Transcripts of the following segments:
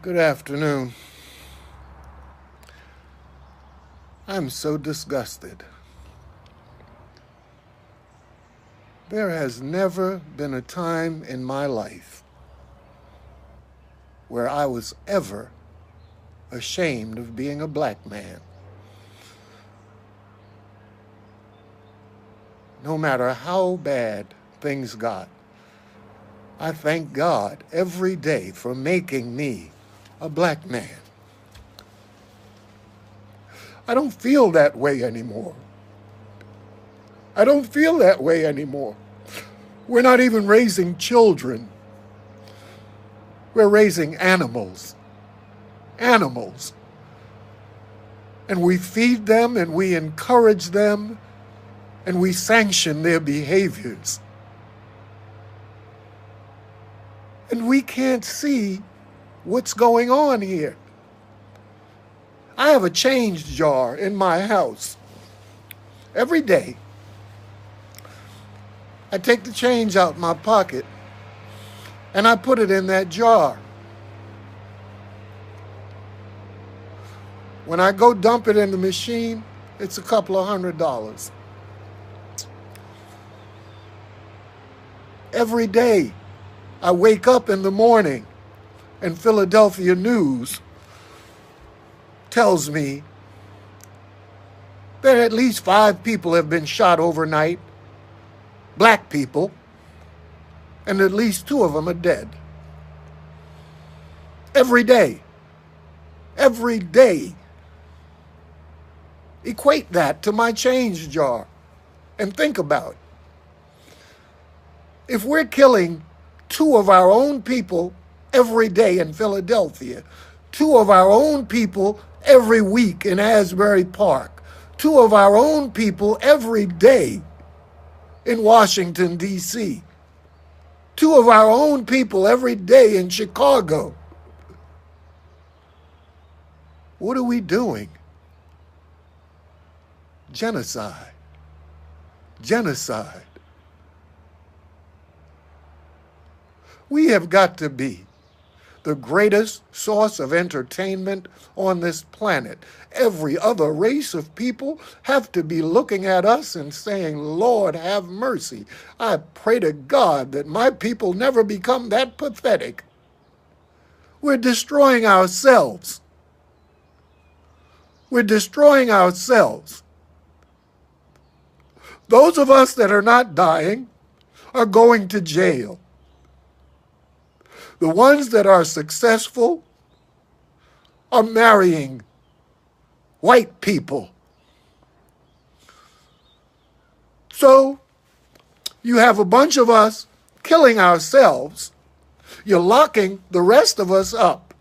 Good afternoon. I'm so disgusted. There has never been a time in my life where I was ever ashamed of being a black man. No matter how bad things got, I thank God every day for making me a black man. I don't feel that way anymore. I don't feel that way anymore. We're not even raising children. We're raising animals. Animals. And we feed them and we encourage them and we sanction their behaviors. And we can't see what's going on here. I have a change jar in my house. Every day, I take the change out my pocket and I put it in that jar. When I go dump it in the machine, it's a couple of $100. Every day, I wake up in the morning and Philadelphia News tells me that at least 5 people have been shot overnight, black people, and at least 2 of them are dead. Every day. Every day. Equate that to my change jar and think about it. If we're killing 2 of our own people every day in Philadelphia, 2 of our own people every week in Asbury Park, 2 of our own people every day in Washington, D.C., 2 of our own people every day in Chicago, what are we doing? Genocide. Genocide. We have got to be the greatest source of entertainment on this planet. Every other race of people have to be looking at us and saying, Lord, have mercy. I pray to God that my people never become that pathetic. We're destroying ourselves. We're destroying ourselves. Those of us that are not dying are going to jail. The ones that are successful are marrying white people. So you have a bunch of us killing ourselves. You're locking the rest of us up.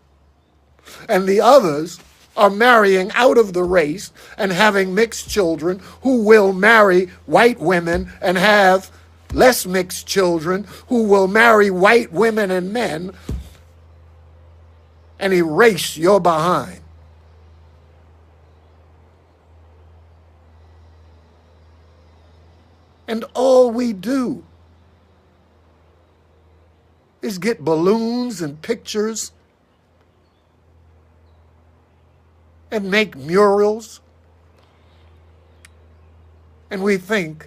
And the others are marrying out of the race and having mixed children who will marry white women and have less mixed children who will marry white women and men and erase your behind. And all we do is get balloons and pictures and make murals. And we think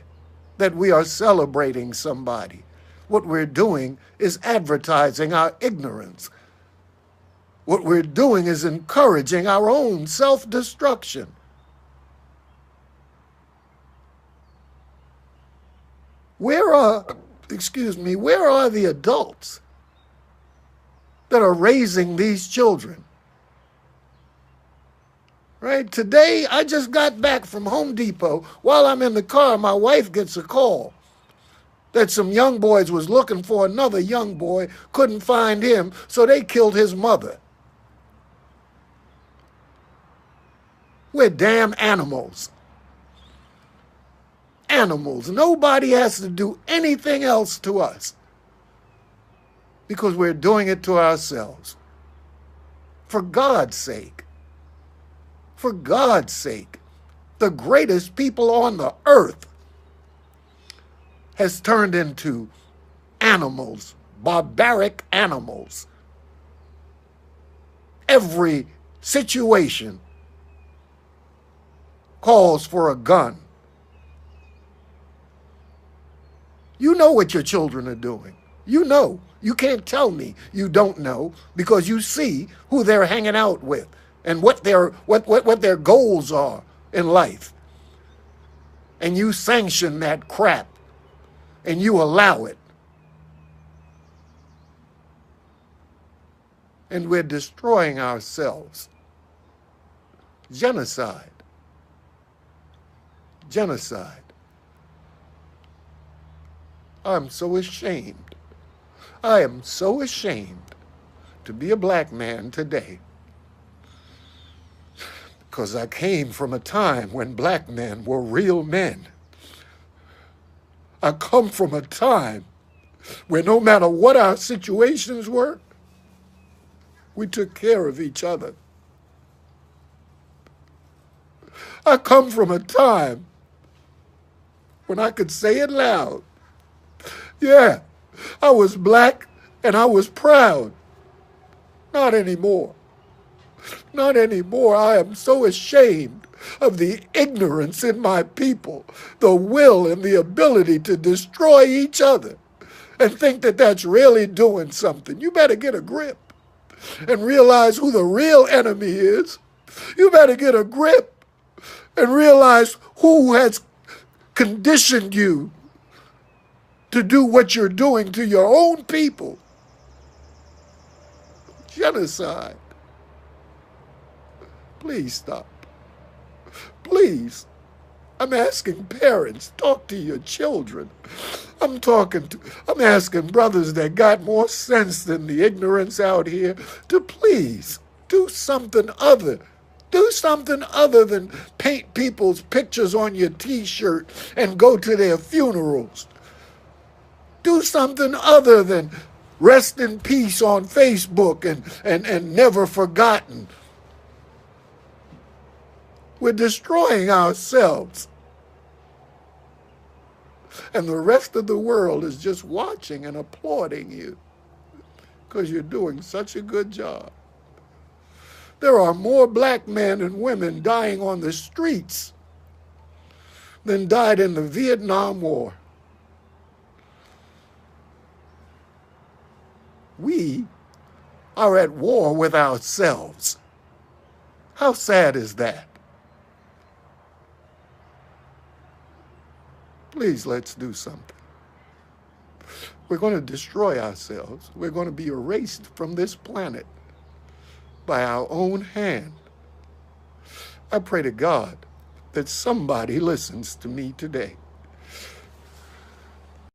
that we are celebrating somebody. What we're doing is advertising our ignorance. What we're doing is encouraging our own self-destruction. Where are the adults that are raising these children? Right? Today, I just got back from Home Depot. While I'm in the car, my wife gets a call that some young boys was looking for another young boy, couldn't find him, so they killed his mother. We're damn animals. Animals. Nobody has to do anything else to us because we're doing it to ourselves. For God's sake. For God's sake. The greatest people on the earth has turned into animals, barbaric animals. every situation calls for a gun. You know what your children are doing. You know. You can't tell me you don't know, because you see who they're hanging out with and what their goals are in life. And you sanction that crap and you allow it. And we're destroying ourselves. Genocide. Genocide. I'm so ashamed. I am so ashamed to be a black man today, because I came from a time when black men were real men. I come from a time where no matter what our situations were, we took care of each other. I come from a time when I could say it loud. Yeah, I was black and I was proud. Not anymore. Not anymore. I am so ashamed of the ignorance in my people, the will and the ability to destroy each other and think that that's really doing something. You better get a grip and realize who the real enemy is. You better get a grip and realize who has conditioned you to do what you're doing to your own people. Genocide. Please stop. Please. I'm asking parents, talk to your children. I'm asking brothers that got more sense than the ignorance out here to please do something other. Do something other than paint people's pictures on your t-shirt and go to their funerals. Do something other than rest in peace on Facebook and never forgotten. We're destroying ourselves. And the rest of the world is just watching and applauding you because you're doing such a good job. There are more black men and women dying on the streets than died in the Vietnam War. We are at war with ourselves. How sad is that? Please, let's do something. We're going to destroy ourselves. We're going to be erased from this planet by our own hand. I pray to God that somebody listens to me today.